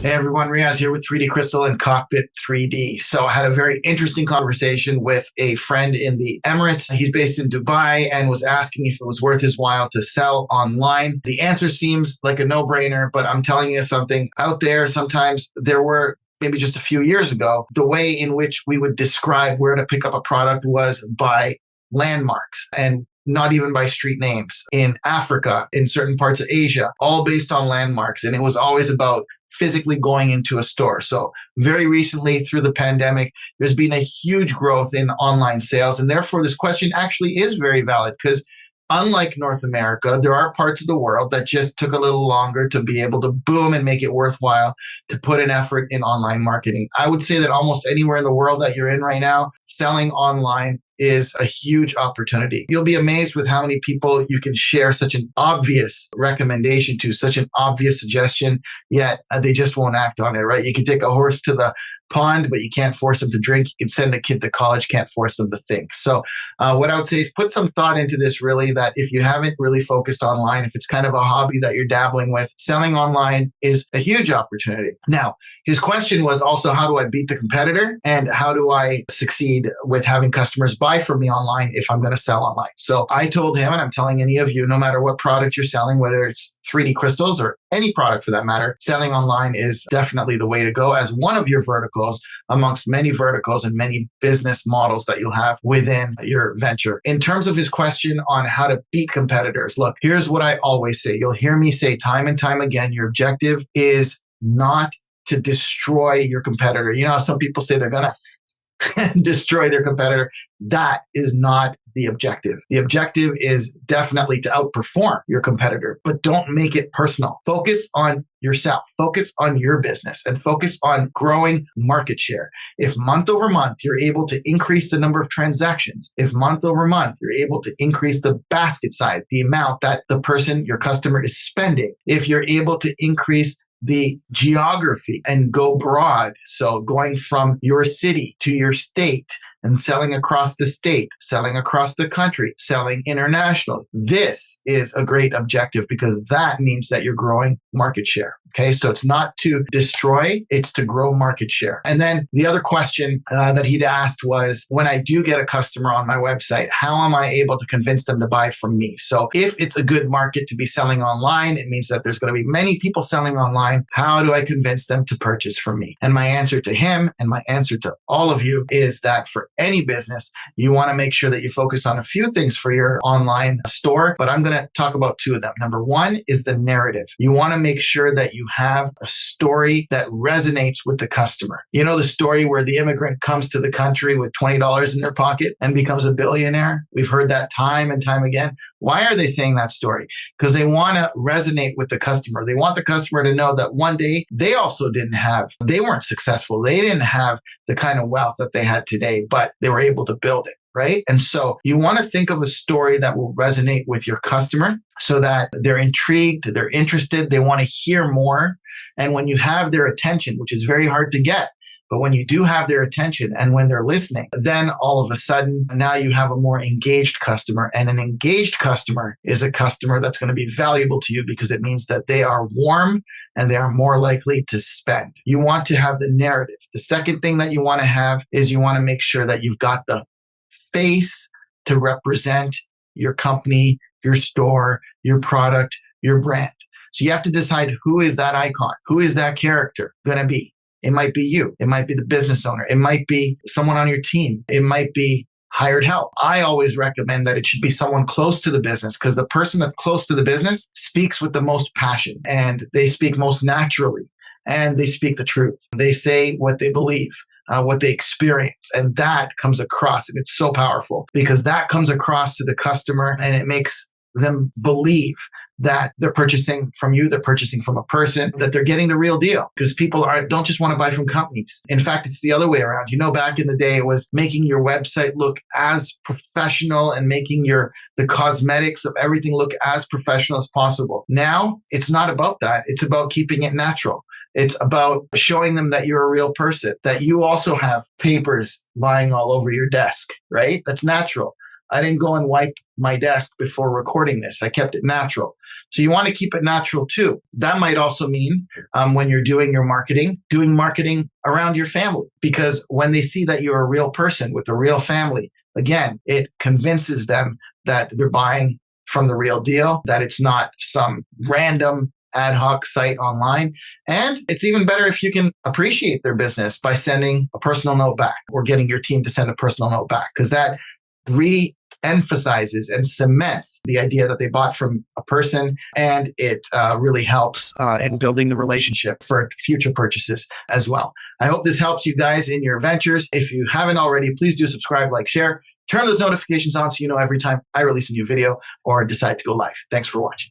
Hey everyone, Riyaz here with 3D Crystal and Cockpit 3D. So I had a very interesting conversation with a friend in the Emirates. He's based in Dubai and was asking if it was worth his while to sell online. The answer seems like a no-brainer, but I'm telling you something out there. Sometimes there were maybe just a few years ago, the way in which we would describe where to pick up a product was by landmarks and not even by street names. In Africa, in certain parts of Asia, all based on landmarks. And it was always about physically going into a store. So very recently through the pandemic, there's been a huge growth in online sales. And therefore, this question actually is very valid because unlike North America, there are parts of the world that just took a little longer to be able to boom and make it worthwhile to put an effort in online marketing. I would say that almost anywhere in the world that you're in right now, selling online is a huge opportunity. You'll be amazed with how many people you can share such an obvious recommendation to, such an obvious suggestion, yet they just won't act on it, right? You can take a horse to the pond, but you can't force them to drink. You can send a kid to college, can't force them to think. So what I would say is put some thought into this really, that if you haven't really focused online, if it's kind of a hobby that you're dabbling with, selling online is a huge opportunity. Now, his question was also, how do I beat the competitor? And how do I succeed with having customers buy from me online if I'm going to sell online? So I told him, and I'm telling any of you, no matter what product you're selling, whether it's 3D crystals or any product for that matter, selling online is definitely the way to go as one of your verticals amongst many verticals and many business models that you'll have within your venture. In terms of his question on how to beat competitors, look, here's what I always say. You'll hear me say time and time again, your objective is not to destroy your competitor. You know, some people say they're going to destroy their competitor. That is not the objective. The objective is definitely to outperform your competitor, but don't make it personal. Focus on yourself, focus on your business, and focus on growing market share. If month over month, you're able to increase the number of transactions, if month over month, you're able to increase the basket size, the amount that the person, your customer is spending, if you're able to increase the geography and go broad. So going from your city to your state and selling across the state, selling across the country, selling internationally. This is a great objective because that means that you're growing market share. Okay, so it's not to destroy, it's to grow market share. And then the other question that he'd asked was, when I do get a customer on my website, how am I able to convince them to buy from me? So if it's a good market to be selling online, it means that there's going to be many people selling online. How do I convince them to purchase from me? And my answer to him and my answer to all of you is that for any business, you want to make sure that you focus on a few things for your online store, but I'm going to talk about two of them. Number one is the narrative. You want to make sure that you have a story that resonates with the customer. You know, the story where the immigrant comes to the country with $20 in their pocket and becomes a billionaire. We've heard that time and time again. Why are they saying that story? Because they want to resonate with the customer. They want the customer to know that one day they also they weren't successful. They didn't have the kind of wealth that they had today, but they were able to build it. Right? And so you want to think of a story that will resonate with your customer so that they're intrigued, they're interested, they want to hear more. And when you have their attention, which is very hard to get, but when you do have their attention and when they're listening, then all of a sudden, now you have a more engaged customer. And an engaged customer is a customer that's going to be valuable to you because it means that they are warm and they are more likely to spend. You want to have the narrative. The second thing that you want to have is you want to make sure that you've got the face to represent your company, your store, your product, your brand. So you have to decide, who is that icon? Who is that character going to be? It might be you. It might be the business owner. It might be someone on your team. It might be hired help. I always recommend that it should be someone close to the business because the person that's close to the business speaks with the most passion and they speak most naturally and they speak the truth. They say what they believe. What they experience. And that comes across, and it's so powerful because that comes across to the customer and it makes them believe that they're purchasing from you, they're purchasing from a person, that they're getting the real deal because people don't just want to buy from companies. In fact, it's the other way around. You know, back in the day, it was making your website look as professional and making the cosmetics of everything look as professional as possible. Now, it's not about that. It's about keeping it natural. It's about showing them that you're a real person, that you also have papers lying all over your desk, right? That's natural. I didn't go and wipe my desk before recording this. I kept it natural. So you want to keep it natural too. That might also mean when you're doing your marketing, doing marketing around your family, because when they see that you're a real person with a real family, again, it convinces them that they're buying from the real deal, that it's not some random ad hoc site online. And it's even better if you can appreciate their business by sending a personal note back or getting your team to send a personal note back, because that re-emphasizes and cements the idea that they bought from a person, and it really helps in building the relationship for future purchases as well. I hope this helps you guys in your ventures. If you haven't already, please do subscribe, like, share, turn those notifications on so you know every time I release a new video or decide to go live. Thanks for watching.